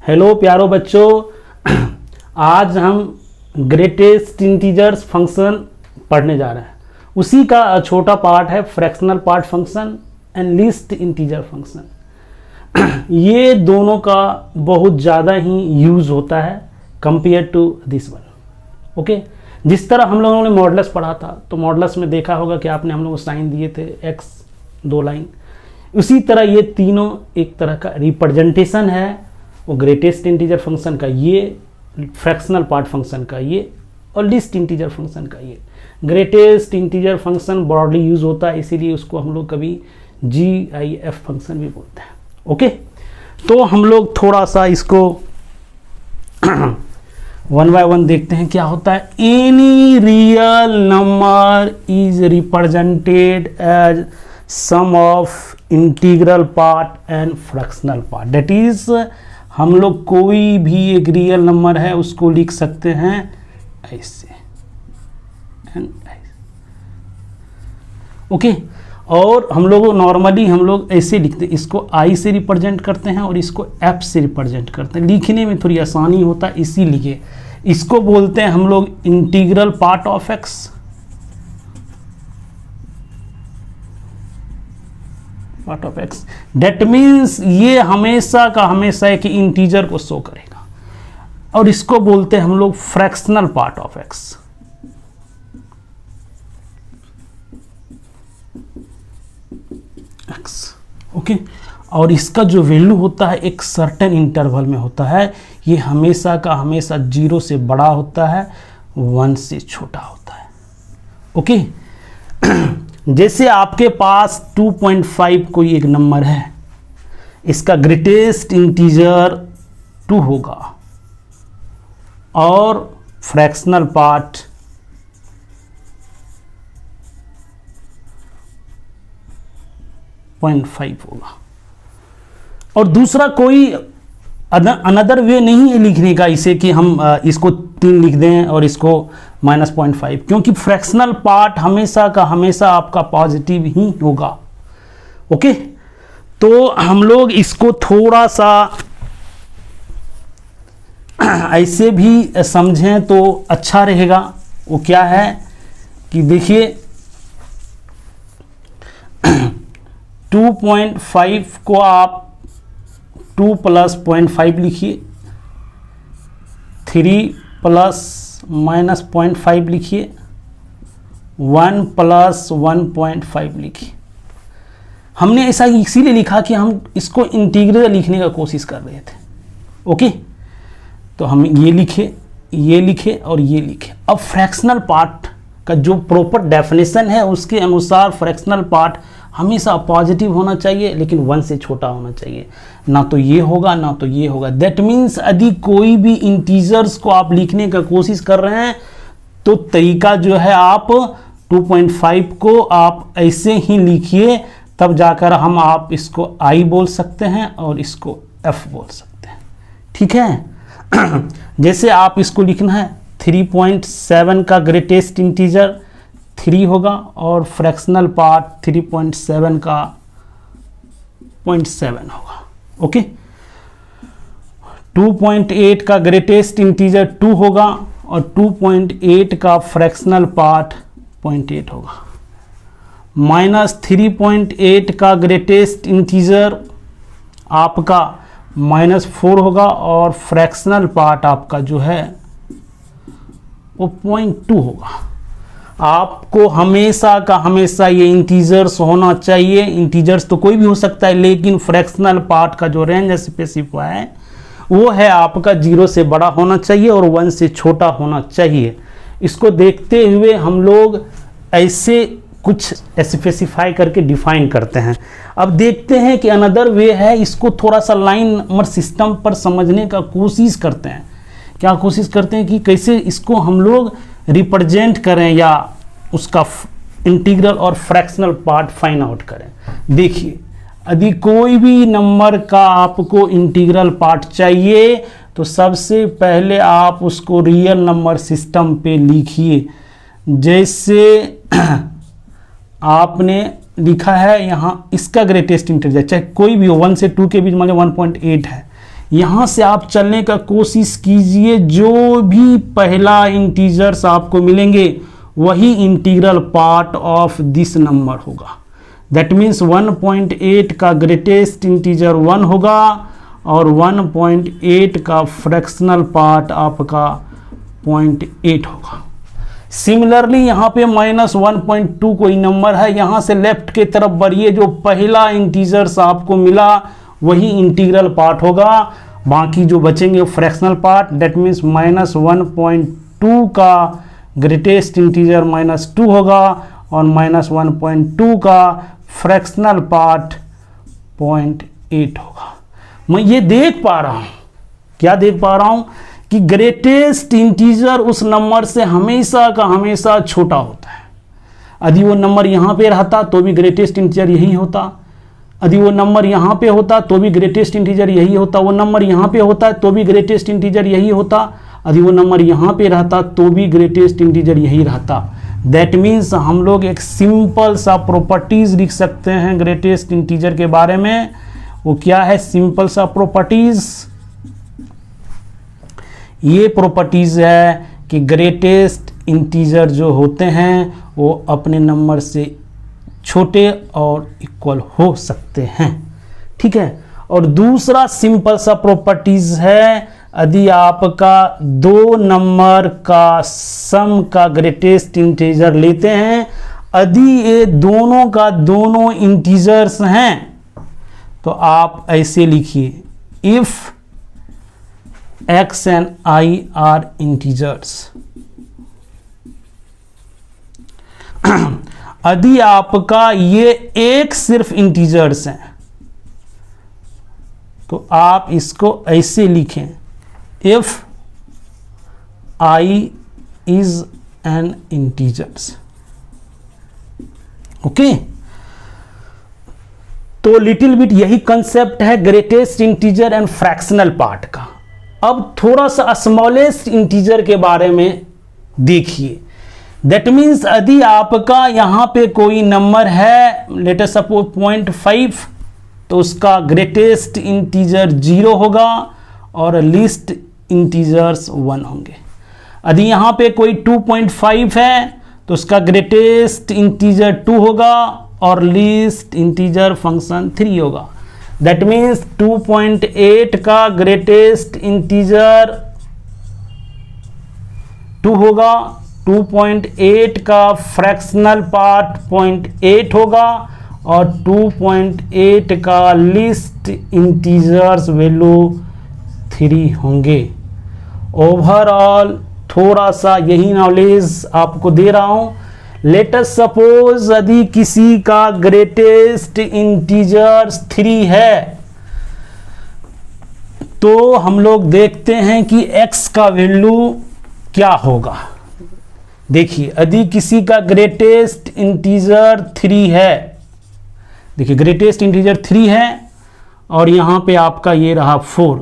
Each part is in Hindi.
हेलो प्यारो बच्चों, आज हम ग्रेटेस्ट इंटीजर्स फंक्शन पढ़ने जा रहे हैं। उसी का छोटा पार्ट है fractional part function and least integer function. ये दोनों का बहुत ज़्यादा ही यूज़ होता है compare to this one. Okay, जिस तरह हम लोगों ने मॉडुलस पढ़ा था तो मॉडुलस में देखा होगा कि आपने हम लोगों को साइन दिए थे x 2 लाइन, उसी तरह ये तीनों एक तरह का रिप्रेजेंटेशन है वो ग्रेटेस्ट इंटीजर फंक्शन का, ये फ्रैक्शनल पार्ट फंक्शन का ये, और लीस्ट इंटीजर फंक्शन का ये। Greatest integer function broadly use होता है, इसीलिए उसको हम लोग कभी GIF फंक्शन भी बोलते हैं। ओके, तो हम लोग थोड़ा सा इसको वन बाय वन देखते हैं क्या होता है। Any real number is represented as sum of integral part and fractional part. That is हम लोग कोई भी एक रियल नंबर है उसको लिख सकते हैं ऐसे एंड ऐसे। ओके, और हम लोग नॉर्मली हम लोग ऐसे लिखते हैं, इसको I से रिप्रेजेंट करते हैं और इसको F से रिप्रेजेंट करते हैं। लिखने में थोड़ी आसानी होता है, इसीलिए इसको बोलते हैं हम लोग integral part of X। Part of X that means ये हमेशा का हमेशा एक इंटीजर को शो करेगा, और इसको बोलते हैं हम लोग fractional part of X। Okay, और इसका जो वैल्यू होता है एक सर्टेन इंटरवल में होता है, ये हमेशा का हमेशा 0 से बड़ा होता है, 1 से छोटा होता है। ओके, जैसे आपके पास 2.5 कोई एक नंबर है, इसका ग्रेटेस्ट इंटीजर 2 होगा और फ्रैक्शनल पार्ट 0.5 होगा। और दूसरा कोई अनदर वे नहीं है लिखने का इसे कि हम इसको 3 लिख दें और इसको -0.5, क्योंकि फ्रैक्शनल पार्ट हमेशा का हमेशा आपका पॉजिटिव ही होगा। ओके, तो हम लोग इसको थोड़ा सा ऐसे भी समझें तो अच्छा रहेगा। वो क्या है कि देखिए 2.5 को आप 2 + 0.5 लिखिए, 3 + -0.5 लिखिए, 1 + 1.5 लिखिए। हमने ऐसा इसीलिए लिखा कि हम इसको इंटीग्रल लिखने का कोशिश कर रहे थे। ओके, तो हम ये लिखे और ये लिखे। अब फ्रैक्शनल पार्ट का जो प्रॉपर डेफिनेशन है उसके अनुसार फ्रैक्शनल पार्ट हमेशा पॉजिटिव होना चाहिए, लेकिन 1 से छोटा होना चाहिए। ना तो ये होगा ना तो ये होगा। दैट मीन्स यदि कोई भी इंटीजर्स को आप लिखने का कोशिश कर रहे हैं तो तरीका जो है आप 2.5 को आप ऐसे ही लिखिए, तब जाकर आप इसको I बोल सकते हैं और इसको F बोल सकते हैं। ठीक है, जैसे आप इसको लिखना है 3.7 का ग्रेटेस्ट इंटीजर 3 होगा और फ्रैक्शनल पार्ट 3.7 का 0.7 होगा। ओके, 2.8 का ग्रेटेस्ट इंटीजर 2 होगा और 2.8 का फ्रैक्शनल पार्ट 0.8 होगा। -3.8 का ग्रेटेस्ट इंटीजर आपका -4 होगा और फ्रैक्शनल पार्ट आपका जो है वो 0.2 होगा। आपको हमेशा का हमेशा ये इंटीजर्स होना चाहिए। इंटीजर्स तो कोई भी हो सकता है, लेकिन फ्रैक्शनल पार्ट का जो रेंज स्पेसिफाई है वो है आपका 0 से बड़ा होना चाहिए और 1 से छोटा होना चाहिए। इसको देखते हुए हम लोग ऐसे कुछ स्पेसिफाई करके डिफाइन करते हैं। अब देखते हैं कि अनदर वे है, इसको थोड़ा सा लाइन नंबर सिस्टम पर समझने का कोशिश करते हैं। क्या कोशिश करते हैं कि कैसे इसको हम लोग रिप्रेजेंट करें या उसका इंटीग्रल और फ्रैक्शनल पार्ट फाइंड आउट करें। देखिए, यदि कोई भी नंबर का आपको इंटीग्रल पार्ट चाहिए तो सबसे पहले आप उसको रियल नंबर सिस्टम पे लिखिए। जैसे आपने लिखा है यहाँ, इसका ग्रेटेस्ट इंटीजर चाहे कोई भी हो, 1 से 2 के बीच मान लो 1.8 है, यहाँ से आप चलने का कोशिश कीजिए, जो भी पहला इंटीजर्स आपको मिलेंगे वही integral part of this number होगा। दैट मीन्स 1.8 का ग्रेटेस्ट इंटीजर 1 होगा और 1.8 का फ्रैक्शनल पार्ट आपका 0.8 होगा। सिमिलरली यहाँ पे -1.2 कोई नंबर है, यहाँ से लेफ्ट के तरफ बढ़िए, जो पहला इंटीजर्स आपको मिला वही इंटीग्रल पार्ट होगा, बाकी जो बचेंगे फ्रैक्शनल पार्ट। दैट मीन्स -1.2 का ग्रेटेस्ट इंटीजर -2 होगा और -1.2 का फ्रैक्शनल पार्ट 0.8 होगा। मैं ये देख पा रहा हूँ, क्या देख पा रहा हूँ कि ग्रेटेस्ट इंटीजर उस नंबर से हमेशा का हमेशा छोटा होता है। यदि वो नंबर यहाँ पे रहता तो भी ग्रेटेस्ट इंटीजर यही होता, यदि वो नंबर यहाँ पे होता तो भी ग्रेटेस्ट इंटीजर यही होता, वो नंबर यहाँ पे होता तो भी ग्रेटेस्ट इंटीजर यही होता, यदि वो नंबर यहाँ पे रहता तो भी ग्रेटेस्ट इंटीजर यही रहता। दैट मीन्स हम लोग एक सिंपल सा प्रॉपर्टीज लिख सकते हैं ग्रेटेस्ट इंटीजर के बारे में। वो क्या है? सिंपल सा प्रॉपर्टीज, ये प्रॉपर्टीज है कि ग्रेटेस्ट इंटीजर जो होते हैं वो अपने नंबर से छोटे और इक्वल हो सकते हैं, ठीक है। और दूसरा सिंपल सा प्रॉपर्टीज है, यदि आपका दो नंबर का सम का ग्रेटेस्ट इंटीजर लेते हैं, यदि ये दोनों का दोनों इंटीजर्स हैं तो आप ऐसे लिखिए, if x and i are integers। यदि आपका ये एक सिर्फ इंटीजर्स हैं तो आप इसको ऐसे लिखें, if i is an integers। Okay, तो लिटिल बिट यही कंसेप्ट है greatest integer and fractional part का। अब थोड़ा सा स्मॉलेस्ट इंटीजर के बारे में देखिए। दैट मीन्स यदि आपका यहाँ पे कोई नंबर है, लेट अस सपोज 0.5, तो उसका ग्रेटेस्ट इंटीजर 0 होगा और लीस्ट इंटीजर्स 1 होंगे। यदि यहाँ पे कोई 2.5 है तो उसका ग्रेटेस्ट इंटीजर 2 होगा और लीस्ट इंटीजर फंक्शन 3 होगा। दैट मीन्स 2.8 का ग्रेटेस्ट इंटीजर 2 होगा, 2.8 का फ्रैक्शनल पार्ट 0.8 होगा और 2.8 का लीस्ट इंटीजर्स वैल्यू 3 होंगे। ओवरऑल थोड़ा सा यही नॉलेज आपको दे रहा हूं। लेट अस सपोज यदि किसी का ग्रेटेस्ट इंटीजर 3 है तो हम लोग देखते हैं कि x का वैल्यू क्या होगा। देखिए, यदि किसी का ग्रेटेस्ट इंटीजर 3 है, देखिए ग्रेटेस्ट इंटीजर 3 है और यहां पे आपका ये रहा 4,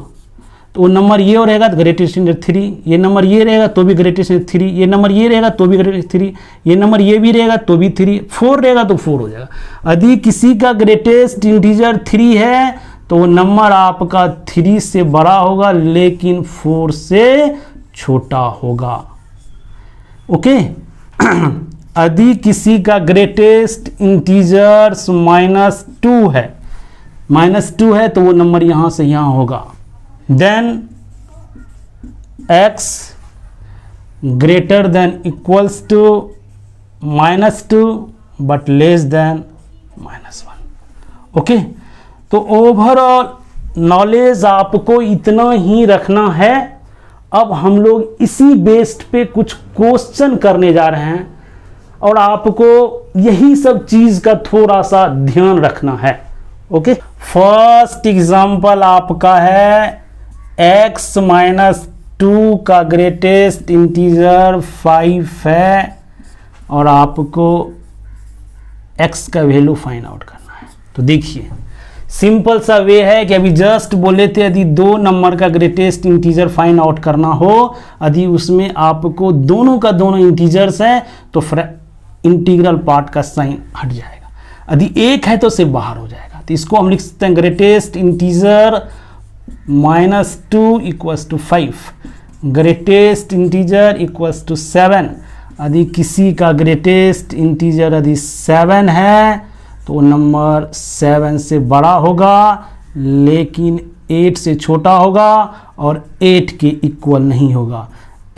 तो वो नंबर ये हो रहेगा तो ग्रेटेस्ट इंटीजर 3, ये नंबर ये रहेगा तो भी ग्रेटेस्ट इंटीजर 3, ये नंबर ये रहेगा तो भी ग्रेटेस्ट 3, ये नंबर ये भी रहेगा तो भी 3, 4 रहेगा तो 4 हो जाएगा। यदि किसी का ग्रेटेस्ट इंटीजर 3 है तो वो नंबर आपका 3 से बड़ा होगा लेकिन 4 से छोटा होगा। ओके, यदि किसी का ग्रेटेस्ट इंटीजर -2 है, -2 है तो वो नंबर यहां से यहां होगा। Then x greater than equals to -2 but less than -1। Okay, तो ओवरऑल नॉलेज आपको इतना ही रखना है। अब हम लोग इसी बेस्ड पे कुछ क्वेश्चन करने जा रहे हैं और आपको यही सब चीज का थोड़ा सा ध्यान रखना है। ओके, फर्स्ट एग्जांपल आपका है x-2 का ग्रेटेस्ट इंटीजर 5 है और आपको x का वैल्यू फाइंड आउट करना है। तो देखिए, सिंपल सा वे है कि अभी जस्ट बोले थे यदि दो नंबर का ग्रेटेस्ट इंटीजर फाइंड आउट करना हो, यदि उसमें आपको दोनों का दोनों इंटीजर्स हैं तो इंटीग्रल पार्ट का साइन हट जाएगा, यदि एक है तो सिर्फ बाहर हो जाएगा। तो इसको हम लिख सकते हैं greatest integer -2 equals to 5, greatest integer equals to 7। यदि किसी का ग्रेटेस्ट इंटीजर यदि 7 है तो नंबर 7 से बड़ा होगा, लेकिन 8 से छोटा होगा और 8 के इक्वल नहीं होगा।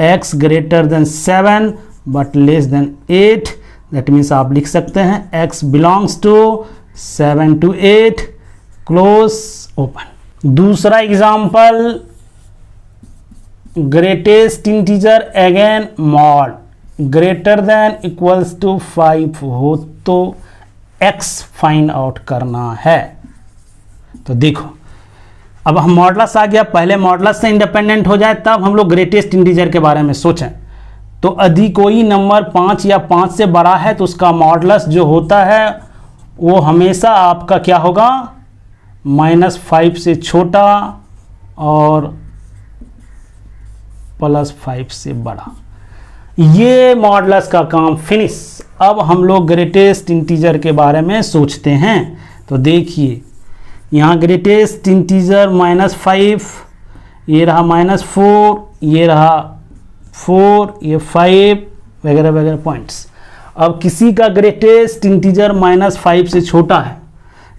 x greater than 7 but less than 8, that means आप लिख सकते हैं x belongs to 7 to 8, close open. दूसरा example, greatest integer again mod greater than equals to 5 हो तो x फाइंड आउट करना है। तो देखो अब हम मॉडलस आ गया, पहले मॉडलस से इंडिपेंडेंट हो जाए तब हम लोग ग्रेटेस्ट इंटीजर के बारे में सोचें। तो यदि कोई नंबर 5 या 5 से बड़ा है तो उसका मॉडलस जो होता है वो हमेशा आपका क्या होगा, -5 से छोटा और +5 से बड़ा। ये मॉडलस का काम फिनिश। अब हम लोग ग्रेटेस्ट इंटीजर के बारे में सोचते हैं। तो देखिए यहाँ ग्रेटेस्ट इंटीजर -5, ये रहा -4, ये रहा 4, ये 5 वगैरह वगैरह पॉइंट्स। अब किसी का ग्रेटेस्ट इंटीजर -5 से छोटा है,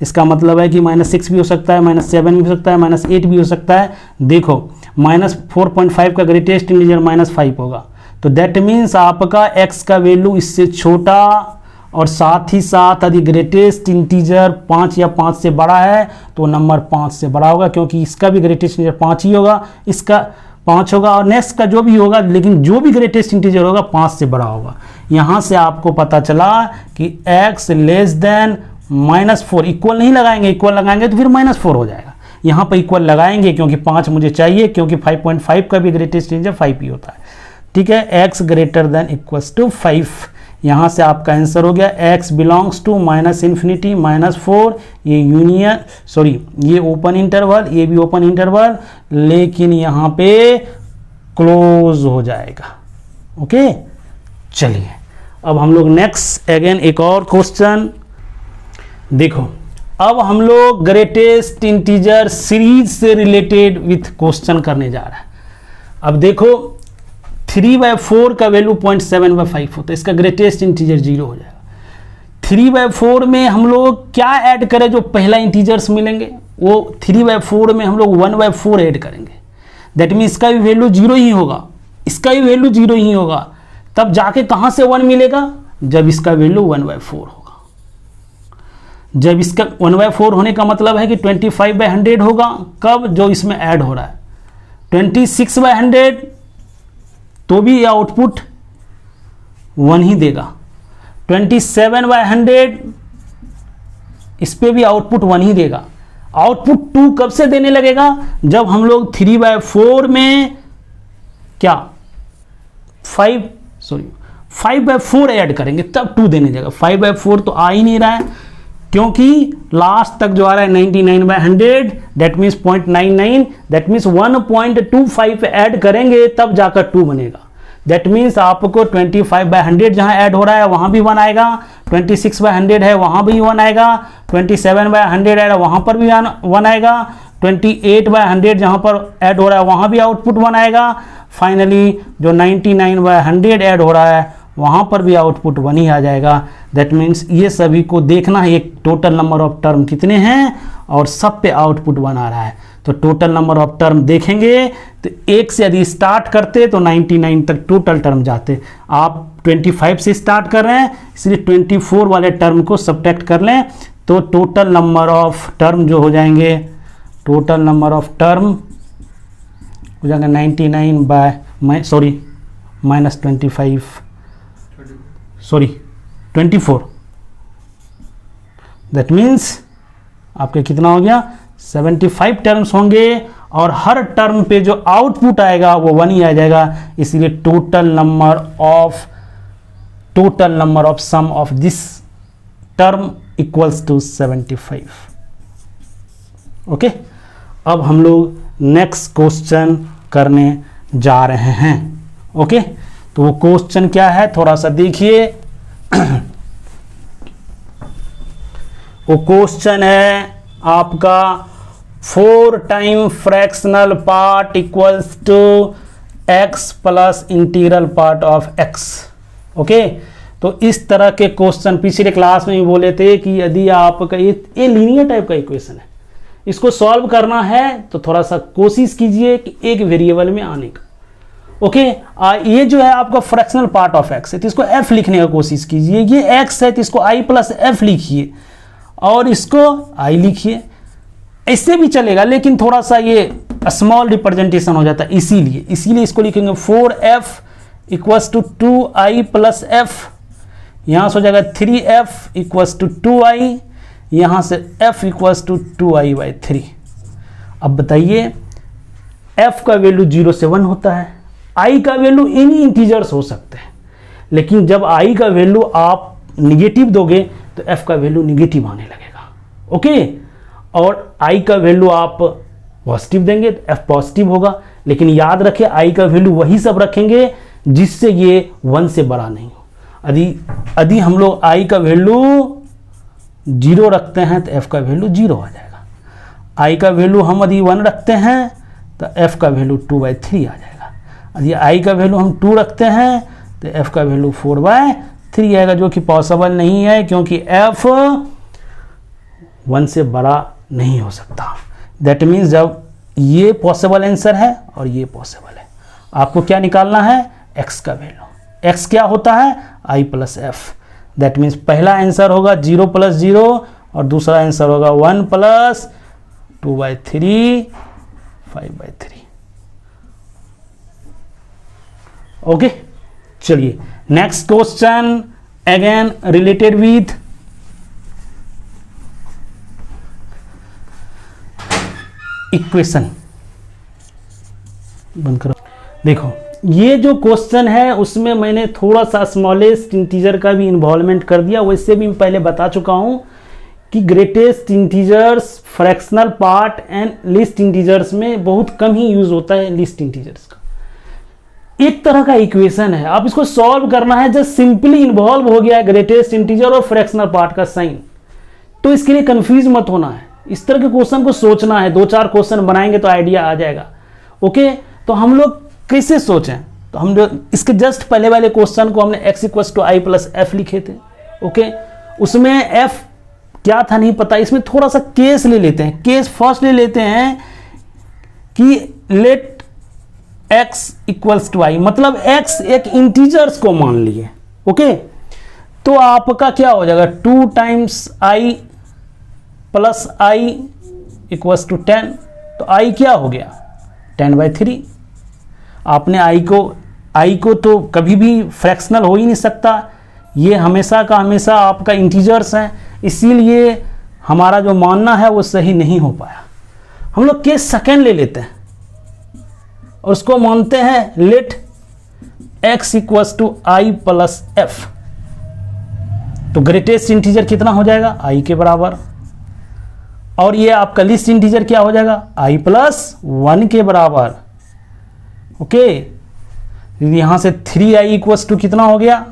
इसका मतलब है कि -6 भी हो सकता है, -7 भी हो सकता है, -8 भी हो सकता है। देखो -4.5 का ग्रेटेस्ट इंटीजर -5 होगा, तो दैट मीन्स आपका x का वैल्यू इससे छोटा और साथ ही साथ यदि ग्रेटेस्ट इंटीजर 5 या 5 से बड़ा है तो नंबर 5 से बड़ा होगा, क्योंकि इसका भी ग्रेटेस्ट इंटीजर 5 ही होगा, इसका 5 होगा और नेक्स्ट का जो भी होगा, लेकिन जो भी ग्रेटेस्ट इंटीजर होगा 5 से बड़ा होगा। यहाँ से आपको पता चला कि x लेस देन -4, इक्वल नहीं लगाएंगे, इक्वल लगाएंगे तो फिर -4 हो जाएगा। यहाँ पर इक्वल लगाएंगे क्योंकि 5 मुझे चाहिए, क्योंकि 5.5 का भी ग्रेटेस्ट इंटीजर 5 ही होता है। ठीक है, x greater than equals to 5। यहाँ से आपका आंसर हो गया x बिलोंग्स टू -∞, -4, ये यूनियन सॉरी ये ओपन इंटरवल, ये भी ओपन इंटरवल, लेकिन यहाँ पे क्लोज हो जाएगा। ओके, चलिए अब हम लोग नेक्स्ट अगेन एक और क्वेश्चन देखो। अब हम लोग ग्रेटेस्ट इंटीजर सीरीज से रिलेटेड विथ क्वेश्चन करने जा रहे हैं। अब देखो 3/4 का वैल्यू 0.7/5 होता है, इसका ग्रेटेस्ट इंटीजर 0 हो जाएगा। 3/4 में हम लोग क्या ऐड करें, जो पहला इंटीजर्स मिलेंगे वो 3/4 में हम लोग 1/4 ऐड करेंगे, दैट मीन इसका भी वैल्यू 0 ही होगा, इसका भी वैल्यू 0 ही होगा। तब जाके कहां से 1 मिलेगा, जब इसका वैल्यू 1/4 होगा। जब इसका 1/4 होने का मतलब है कि 25/100 होगा। कब, जो इसमें ऐड हो रहा है। 26/100 तो भी आउटपुट 1 ही देगा। 27/100 इस पे भी आउटपुट 1 ही देगा। आउटपुट 2 कब से देने लगेगा, जब हम लोग 3/4 में क्या 5/4 ऐड करेंगे तब 2 देने लगेगा। 5/4 तो आ ही नहीं रहा है, क्योंकि लास्ट तक जो आ रहा है 99/100, that means 0.99, that means 1.25 add करेंगे तब जाकर 2 बनेगा। दैट मीन्स आपको 25/100 जहां ऐड हो रहा है वहां भी 1 आएगा, 26/100 है वहां भी 1 आएगा, 27/100 ऐड वहां पर भी 1 आएगा, 28/100 जहां पर ऐड हो रहा है वहां भी आउटपुट 1 आएगा। फाइनली जो 99/100 ऐड हो रहा है वहां पर भी आउटपुट 1 ही आ जाएगा। दैट मीन्स ये सभी को देखना है, एक टोटल नंबर ऑफ टर्म कितने हैं और सब पे आउटपुट 1 आ रहा है। तो टोटल नंबर ऑफ टर्म देखेंगे तो 1 से यदि स्टार्ट करते तो 99 तक टोटल टर्म जाते। आप 25 से स्टार्ट कर रहे हैं, इसलिए 24 वाले टर्म को सब्ट्रैक्ट कर लें तो टोटल नंबर ऑफ टर्म जो हो जाएंगे, टोटल नंबर ऑफ टर्म हो जाएगा 99 बाय -24। दैट मीन्स आपके कितना हो गया, 75 टर्म्स होंगे और हर टर्म पे जो आउटपुट आएगा वो 1 ही आ जाएगा। इसलिए total number of sum of this term equals to 75। Okay, अब हम लोग नेक्स्ट क्वेश्चन करने जा रहे हैं। ओके, तो वो क्वेश्चन क्या है थोड़ा सा देखिए। वो क्वेश्चन है आपका 4 time fractional part equals to x plus integral part of x। Okay, तो इस तरह के क्वेश्चन पिछले क्लास में भी बोले थे कि यदि आपका ये लीनियर टाइप का इक्वेशन है, इसको सॉल्व करना है तो थोड़ा सा कोशिश कीजिए कि एक वेरिएबल में आने का। ओके, ये जो है आपका फ्रैक्शनल पार्ट ऑफ x है, तो इसको f लिखने का कोशिश कीजिए। ये x है तो इसको i प्लस f लिखिए और इसको i लिखिए। इससे भी चलेगा लेकिन थोड़ा सा ये स्मॉल रिप्रेजेंटेशन हो जाता है, इसीलिए इसको लिखेंगे 4f equals to 2i plus f। यहाँ से हो जाएगा 3f इक्वल्स टू 2i, यहाँ से f equals to 2i by 3। अब बताइए f का वैल्यू 0 से 1 होता है, i का वैल्यू एनी इंटीजर्स हो सकते हैं, लेकिन जब i का वैल्यू आप निगेटिव दोगे तो f का वैल्यू निगेटिव आने लगेगा। ओके, और i का वैल्यू आप पॉजिटिव देंगे तो f पॉजिटिव होगा, लेकिन याद रखें i का वैल्यू वही सब रखेंगे जिससे ये 1 से बड़ा नहीं हो। यदि हम लोग i का वैल्यू 0 रखते हैं तो f का वैल्यू 0 आ जाएगा। i का वैल्यू हम यदि 1 रखते हैं तो f का वैल्यू 2/3 आ जाएगा। यदि i का वैल्यू हम 2 रखते हैं तो f का वैल्यू 4/3 आएगा, जो कि पॉसिबल नहीं है क्योंकि f 1 से बड़ा नहीं हो सकता। दैट मीन्स जब ये पॉसिबल आंसर है और ये पॉसिबल है, आपको क्या निकालना है, x का वैल्यू। x क्या होता है, i plus f। That means पहला आंसर होगा 0 प्लस 0 और दूसरा आंसर होगा 1 प्लस 2/3 5/3। ओके, चलिए next question again related with equation. बंद करो। देखो ये जो क्वेश्चन है उसमें मैंने थोड़ा सा स्मॉलेस्ट इंटीजर का भी इन्वॉल्वमेंट कर दिया। वैसे भी मैं पहले बता चुका हूं कि greatest integers, fractional part and list integers में बहुत कम ही यूज होता है लिस्ट इंटीजर्स का। एक तरह का इक्वेशन है, आप इसको सॉल्व करना है, जस्ट सिंपली इन्वॉल्व हो गया है ग्रेटेस्ट इंटीजर और फ्रैक्शनल पार्ट का साइन, तो इसके लिए कंफ्यूज मत होना है। इस तरह के क्वेश्चन को सोचना है, 2-4 क्वेश्चन बनाएंगे तो आइडिया आ जाएगा। ओके, तो हम लोग कैसे सोचें, तो हम लोग इसके जस्ट पहले वाले क्वेश्चन को हमने x equals to i plus f लिखे थे। ओके, उसमें f क्या था नहीं पता, इसमें थोड़ा सा केस ले लेते हैं। केस फर्स्ट ले लेते हैं कि let x equals to i, मतलब x एक इंटीजर्स को मान लिए। ओके, तो आपका क्या हो जाएगा 2 times i plus i equals to 10, तो i क्या हो गया 10/3। आपने i को तो कभी भी फ्रैक्शनल हो ही नहीं सकता, ये हमेशा का हमेशा आपका इंटीजर्स है, इसीलिए हमारा जो मानना है वो सही नहीं हो पाया। हम लोग केस सेकेंड ले लेते हैं और उसको मानते हैं let x equals to i plus f, तो ग्रेटेस्ट इंटीजर कितना हो जाएगा i के बराबर, और ये आपका लिस्ट इंटीजर क्या हो जाएगा i प्लस 1 के बराबर। ओके, यहां से 3i इक्वल्स टू कितना हो गया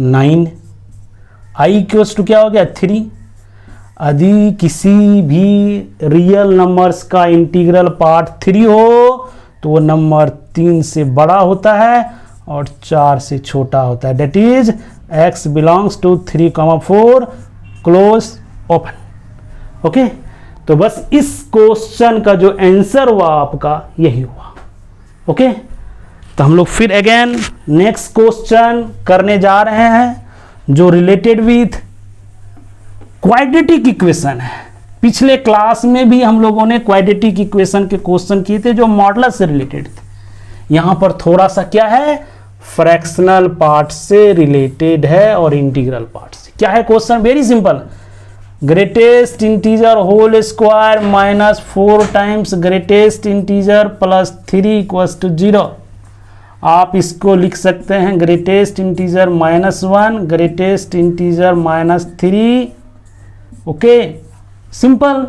9, i इक्वल्स टू क्या हो गया 3। यदि किसी भी रियल नंबर्स का इंटीग्रल पार्ट 3 हो तो वो नंबर 3 से बड़ा होता है और 4 से छोटा होता है। That is x belongs to 3,4 close open. Okay, तो बस इस क्वेश्चन का जो आंसर हुआ आपका यही हुआ। ओके, तो हम लोग फिर अगेन नेक्स्ट क्वेश्चन करने जा रहे हैं जो रिलेटेड विथ क्वाड्रेटिक इक्वेशन है। पिछले क्लास में भी हम लोगों ने क्वाड्रेटिक इक्वेशन के क्वेश्चन किए थे जो मॉडुलस से रिलेटेड थे। यहां पर थोड़ा सा क्या है, फ्रैक्शनल पार्ट से रिलेटेड है और इंटीग्रल पार्ट से। क्या है question, very simple, greatest integer whole square minus 4 times greatest integer plus 3 equals to 0। आप इसको लिख सकते हैं greatest integer -1, greatest integer -3। Okay, simple.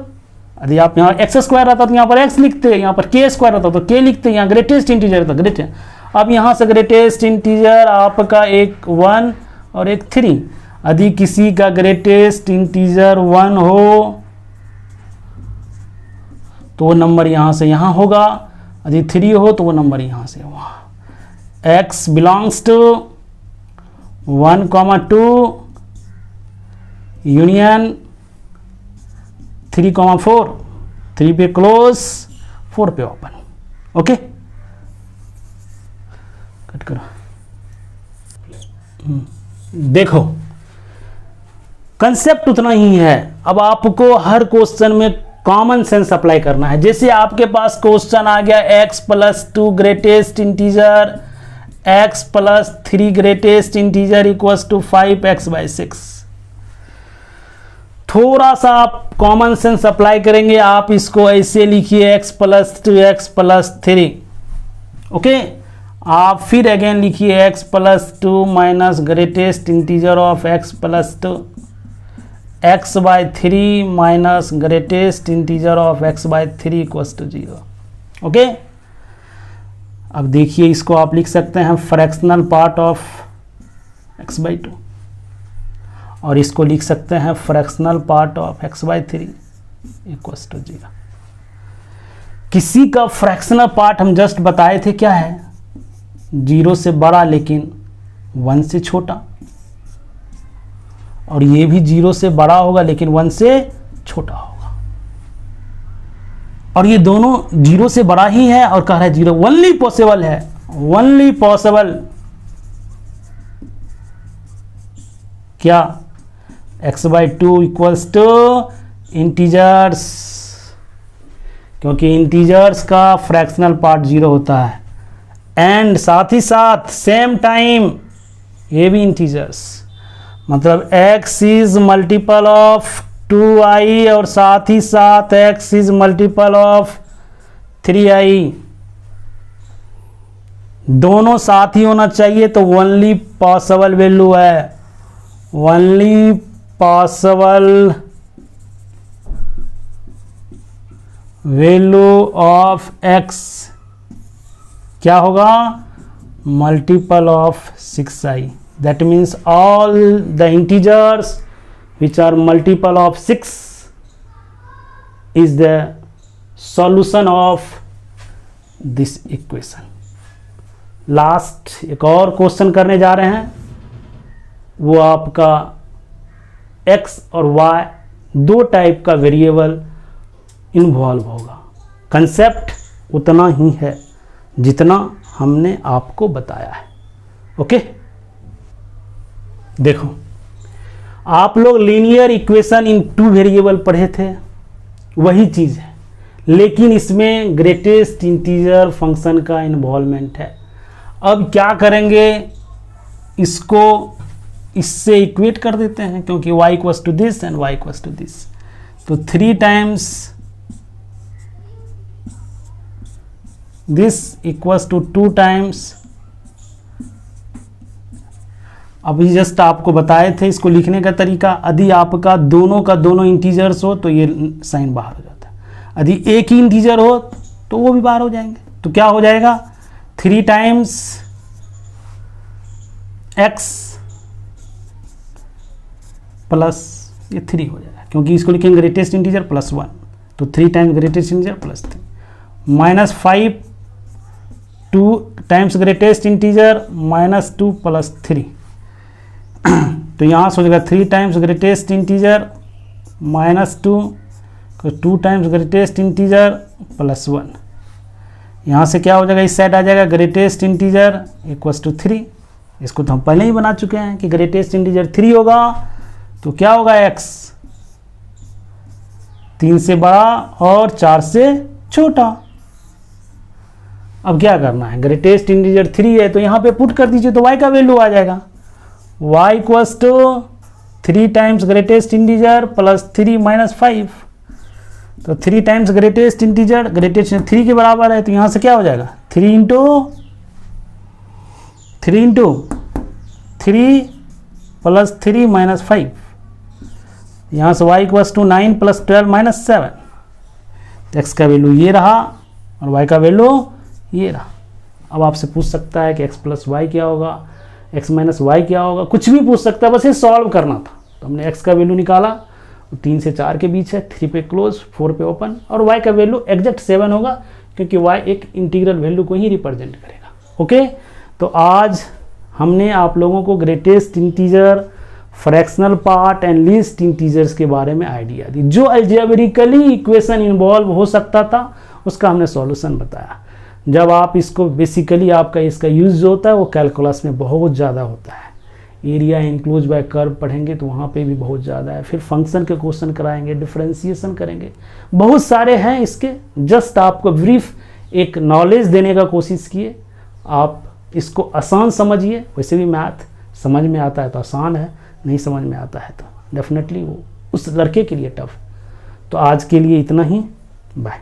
यदि आप यहाँ एक्स स्क्वायर रहता तो यहाँ पर x लिखते, यहाँ पर k स्क्वायर रहता तो k लिखते, यहाँ ग्रेटेस्ट इंटीजर था ग्रेटेस्ट। अब यहाँ से ग्रेटेस्ट इंटीजर आपका एक 1 और एक 3। यदि किसी का ग्रेटेस्ट इंटीजर 1 हो तो वो नंबर यहाँ से यहाँ होगा, यदि 3 हो तो वो नंबर यहाँ से होगा। x बिलोंग्स टू 1,2 यूनियन 3,4, 3 पे क्लोज 4 पे ओपन। ओके, कट करो। देखो कंसेप्ट उतना ही है। अब आपको हर क्वेश्चन में कॉमन सेंस अप्लाई करना है। जैसे आपके पास क्वेश्चन आ गया x + 2 greatest integer x + 3 greatest integer equals to 5x/6। थोड़ा सा आप कॉमन सेंस अप्लाई करेंगे, आप इसको ऐसे लिखिए x + 2 x + 3। ओके, आप फिर अगेन लिखिए x + 2 minus greatest integer of x + 2 x/3 minus greatest integer of x/3 equals to 0। Okay, अब देखिए इसको आप लिख सकते हैं फ्रैक्शनल पार्ट ऑफ x/2 और इसको लिख सकते हैं fractional part of x/3 equals to 0। किसी का फ्रैक्शनल पार्ट हम जस्ट बताए थे क्या है, 0 से बड़ा लेकिन 1 से छोटा, और ये भी 0 से बड़ा होगा लेकिन 1 से छोटा होगा, और ये दोनों 0 से बड़ा ही है और कह रहा है 0 ओनली पॉसिबल है, ओनली पॉसिबल क्या x/2 इक्वल्स टू इंटीजर्स, क्योंकि इंटीजर्स का फ्रैक्शनल पार्ट 0 होता है, एंड साथ ही साथ सेम टाइम ये भी इंटीजर्स, मतलब x is multiple of 2i और साथ ही साथ x is multiple of 3i, दोनों साथ ही होना चाहिए, तो ओनली पॉसिबल वैल्यू है, only possible value of x क्या होगा, multiple of 6i। That means all the integers which are multiple of 6 is the solution of this equation। Last एक और क्वेश्चन करने जा रहे हैं, वो आपका x और y दो टाइप का वेरिएबल इन्वॉल्व होगा। कंसेप्ट उतना ही है जितना हमने आपको बताया है। ओके, देखो आप लोग लीनियर इक्वेशन इन 2 वेरिएबल पढ़े थे, वही चीज़ है, लेकिन इसमें ग्रेटेस्ट इंटीजर फंक्शन का इन्वॉल्वमेंट है। अब क्या करेंगे, इसको इससे इक्वेट कर देते हैं, क्योंकि y equals to this and y equals to this, तो 3 times this equals to 2 times. अभी जस्ट आपको बताए थे इसको लिखने का तरीका, यदि आपका दोनों का दोनों इंटीजर्स हो तो ये साइन बाहर हो जाता है, यदि एक ही इंटीजर हो तो वो भी बाहर हो जाएंगे। तो क्या हो जाएगा, 3 टाइम्स x प्लस ये 3 हो जाएगा, क्योंकि इसको लिखेंगे ग्रेटेस्ट इंटीजर +1, तो 3 times greatest integer +3 minus 5 2 times greatest integer -2 + 3 तो यहाँ से हो जाएगा 3 times greatest integer -2, 2 times greatest integer +1, यहाँ से क्या हो जाएगा, इस साइड आ जाएगा ग्रेटेस्ट इंटीजर इक्वल्स टू 3। इसको तो हम पहले ही बना चुके हैं कि ग्रेटेस्ट इंटीजर 3 होगा, तो क्या होगा, x 3 से बड़ा और 4 से छोटा। अब क्या करना है, ग्रेटेस्ट इंटीजर 3 है तो यहाँ पे पुट कर दीजिए, तो y का वैल्यू आ जाएगा, y equals to 3 times greatest integer +3 - 5, तो 3 टाइम्स ग्रेटेस्ट इंटीजर, ग्रेटेस्ट 3 के बराबर है, तो यहाँ से क्या हो जाएगा, 3 × 3 + 5, यहाँ से y इक्वल्स टू 9 + 12 - 7, x का वैल्यू ये रहा और y का वैल्यू ये रहा। अब आपसे पूछ सकता है कि x + y क्या होगा, x - y क्या होगा, कुछ भी पूछ सकता है, बस ये सॉल्व करना था। तो हमने x का वैल्यू निकाला, 3 से 4 के बीच है, 3 पे क्लोज, 4 पे ओपन, और y का वैल्यू एग्जैक्ट 7 होगा क्योंकि y एक इंटीग्रल वैल्यू को ही रिप्रेजेंट करेगा। ओके, तो आज हमने आप लोगों को greatest integer, fractional part and least integers के बारे में आइडिया दी। जो अलजेब्रिकली इक्वेशन इन्वॉल्व हो सकता था उसका हमने सॉल्यूशन बताया। जब आप इसको बेसिकली आपका इसका यूज जो होता है वो कैलकुलस में बहुत ज़्यादा होता है। एरिया इंक्लोज बाय कर्व पढ़ेंगे तो वहाँ पे भी बहुत ज़्यादा है। फिर फंक्शन के क्वेश्चन कराएंगे, डिफरेंशिएशन करेंगे, बहुत सारे हैं इसके। जस्ट आपको ब्रीफ एक नॉलेज देने का कोशिश किए। आप इसको आसान समझिए। वैसे भी मैथ समझ में आता है तो आसान है, नहीं समझ में आता है तो डेफिनेटली वो उस लड़के के लिए टफ। तो आज के लिए इतना ही, बाय।